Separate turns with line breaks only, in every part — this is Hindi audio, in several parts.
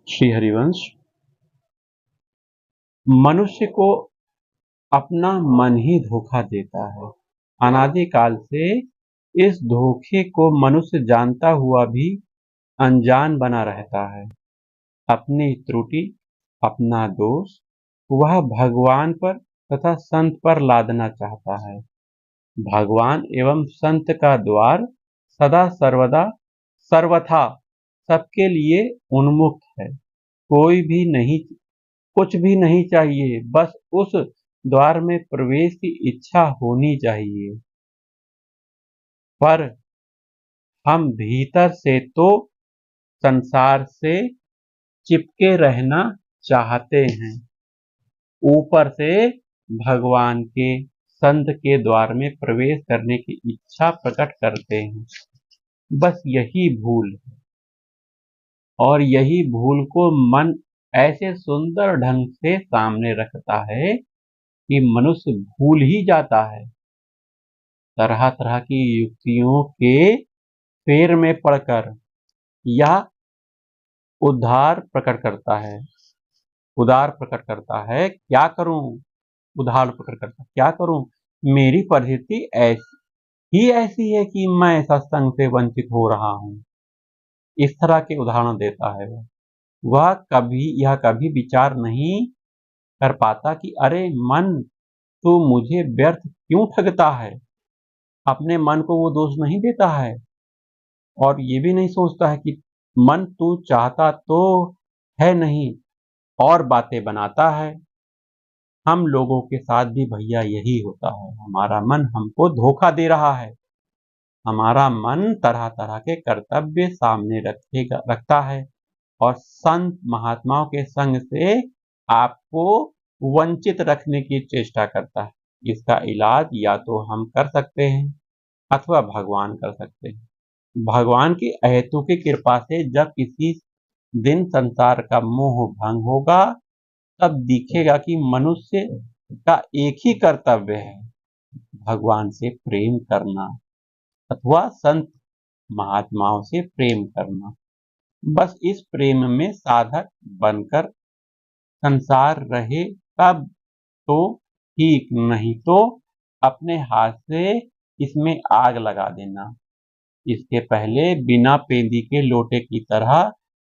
श्री हरिवंश। मनुष्य को अपना मन ही धोखा देता है। अनादिकाल से इस धोखे को मनुष्य जानता हुआ भी अनजान बना रहता है। अपनी त्रुटि, अपना दोष वह भगवान पर तथा संत पर लादना चाहता है। भगवान एवं संत का द्वार सदा सर्वदा सर्वथा सबके लिए उन्मुक्त है। कोई भी नहीं, कुछ भी नहीं चाहिए, बस उस द्वार में प्रवेश की इच्छा होनी चाहिए। पर हम भीतर से तो संसार से चिपके रहना चाहते हैं, ऊपर से भगवान के संत के द्वार में प्रवेश करने की इच्छा प्रकट करते हैं। बस यही भूल है, और यही भूल को मन ऐसे सुंदर ढंग से सामने रखता है कि मनुष्य भूल ही जाता है। तरह तरह की युक्तियों के फेर में पड़कर यह उद्धार प्रकट करता है। क्या करूं? उद्धार प्रकट करता है, क्या करूं? मेरी परिस्थिति ऐसी है कि मैं सत्संग से वंचित हो रहा हूं। इस तरह के उदाहरण देता है वह कभी विचार नहीं कर पाता कि अरे मन, तू मुझे व्यर्थ क्यों ठगता है। अपने मन को वो दोष नहीं देता है, और ये भी नहीं सोचता है कि मन तू चाहता तो है नहीं, और बातें बनाता है। हम लोगों के साथ भी भैया यही होता है। हमारा मन हमको धोखा दे रहा है। हमारा मन तरह तरह के कर्तव्य सामने रखता है, और संत महात्माओं के संग से आपको वंचित रखने की चेष्टा करता है। इसका इलाज या तो हम कर सकते हैं अथवा भगवान कर सकते हैं। भगवान की अहेतुकी कृपा से जब किसी दिन संसार का मोह भंग होगा, तब दिखेगा कि मनुष्य का एक ही कर्तव्य है, भगवान से प्रेम करना अथवा संत महात्माओं से प्रेम करना। बस इस प्रेम में साधक बनकर संसार रहे तब तो ठीक, नहीं तो अपने हाथ से इसमें आग लगा देना। इसके पहले बिना पेंदी के लोटे की तरह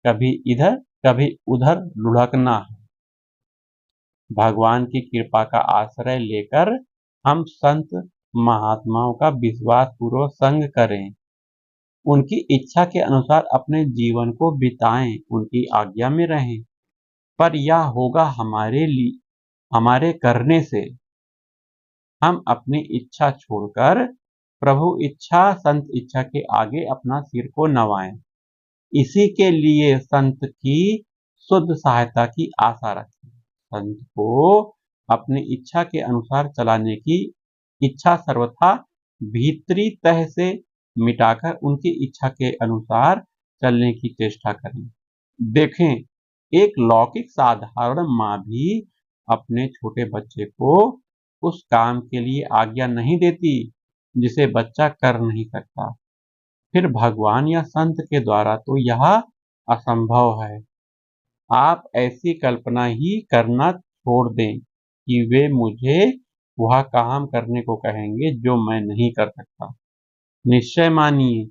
कभी इधर कभी उधर लुढ़कना है। भगवान की कृपा का आश्रय लेकर हम संत महात्माओं का विश्वास पूर्वक संग करें, उनकी इच्छा के अनुसार अपने जीवन को बिताएं, उनकी आज्ञा में रहें। पर यह होगा हमारे करने से। हम अपनी इच्छा छोड़कर प्रभु इच्छा, संत इच्छा के आगे अपना सिर को नवाएं। इसी के लिए संत की शुद्ध सहायता की आशा रखें। संत को अपनी इच्छा के अनुसार चलाने की इच्छा सर्वथा भीतरी तह से मिटाकर उनकी इच्छा के अनुसार चलने की चेष्टा करें। देखें, एक लौकिक साधारण माँ भी अपने छोटे बच्चे को उस काम के लिए आज्ञा नहीं देती जिसे बच्चा कर नहीं सकता। फिर भगवान या संत के द्वारा तो यह असंभव है। आप ऐसी कल्पना ही करना छोड़ दें कि वे मुझे वह काम करने को कहेंगे जो मैं नहीं कर सकता। निश्चय मानिए,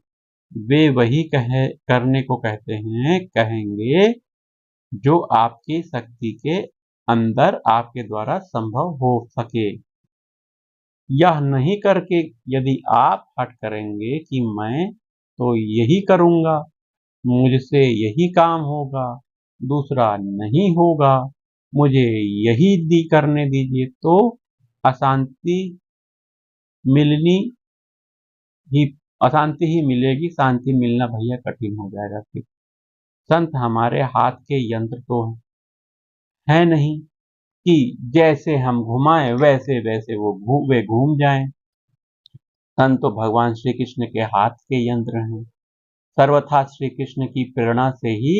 वे वही करने को कहेंगे जो आपकी शक्ति के अंदर आपके द्वारा संभव हो सके। यह नहीं करके यदि आप हट करेंगे कि मैं तो यही करूंगा, मुझसे यही काम होगा, दूसरा नहीं होगा, मुझे यही करने दीजिए, तो अशांति अशांति ही मिलेगी। शांति मिलना भैया कठिन हो जाएगा। फिर संत हमारे हाथ के यंत्र तो है नहीं कि जैसे हम घुमाएं वैसे वैसे वे घूम जाएं। संत तो भगवान श्री कृष्ण के हाथ के यंत्र हैं। सर्वथा श्री कृष्ण की प्रेरणा से ही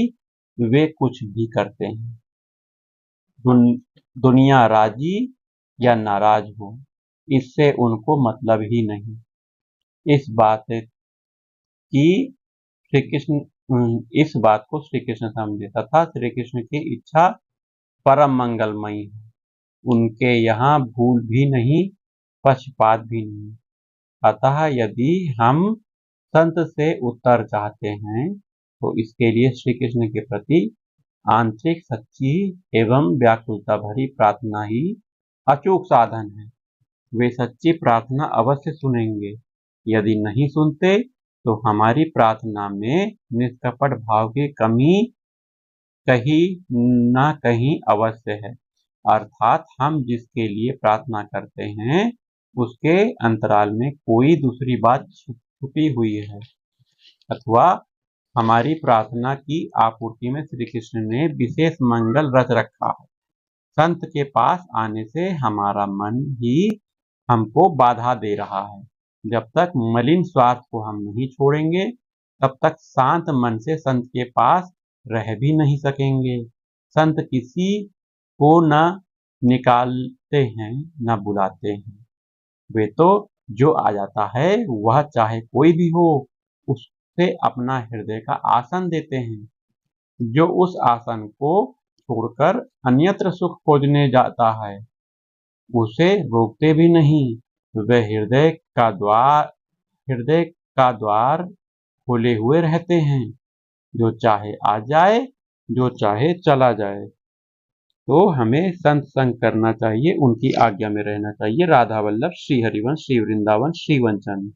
वे कुछ भी करते हैं। दुनिया राजी या नाराज हो, इससे उनको मतलब ही नहीं। इस बात की श्री कृष्ण इस बात को श्री कृष्ण समझे तथा श्री कृष्ण की इच्छा परम मंगलमयी है। उनके यहाँ भूल भी नहीं, पक्षपात भी नहीं। अतः यदि हम संत से उत्तर चाहते हैं तो इसके लिए श्री कृष्ण के प्रति आंतरिक सच्ची एवं व्याकुलता भरी प्रार्थना ही अचूक साधन है। वे सच्ची प्रार्थना अवश्य सुनेंगे। यदि नहीं सुनते तो हमारी प्रार्थना में निष्कपट भाव की कमी कहीं न कहीं अवश्य है, अर्थात हम जिसके लिए प्रार्थना करते हैं उसके अंतराल में कोई दूसरी बात छुपी हुई है, अथवा हमारी प्रार्थना की आपूर्ति में श्री कृष्ण ने विशेष मंगल रच रखा है। संत के पास आने से हमारा मन ही हमको बाधा दे रहा है। जब तक मलिन स्वार्थ को हम नहीं छोड़ेंगे तब तक शांत मन से संत के पास रह भी नहीं सकेंगे। संत किसी को न निकालते हैं न बुलाते हैं, वे तो जो आ जाता है वह चाहे कोई भी हो उससे अपना हृदय का आसन देते हैं। जो उस आसन को छोड़कर अन्यत्र सुख खोजने जाता है उसे रोकते भी नहीं। वह हृदय का द्वार खोले हुए रहते हैं, जो चाहे आ जाए जो चाहे चला जाए। तो हमें संत संग करना चाहिए, उनकी आज्ञा में रहना चाहिए। राधा वल्लभ श्री हरिवंश श्री वृंदावन श्री वंचन।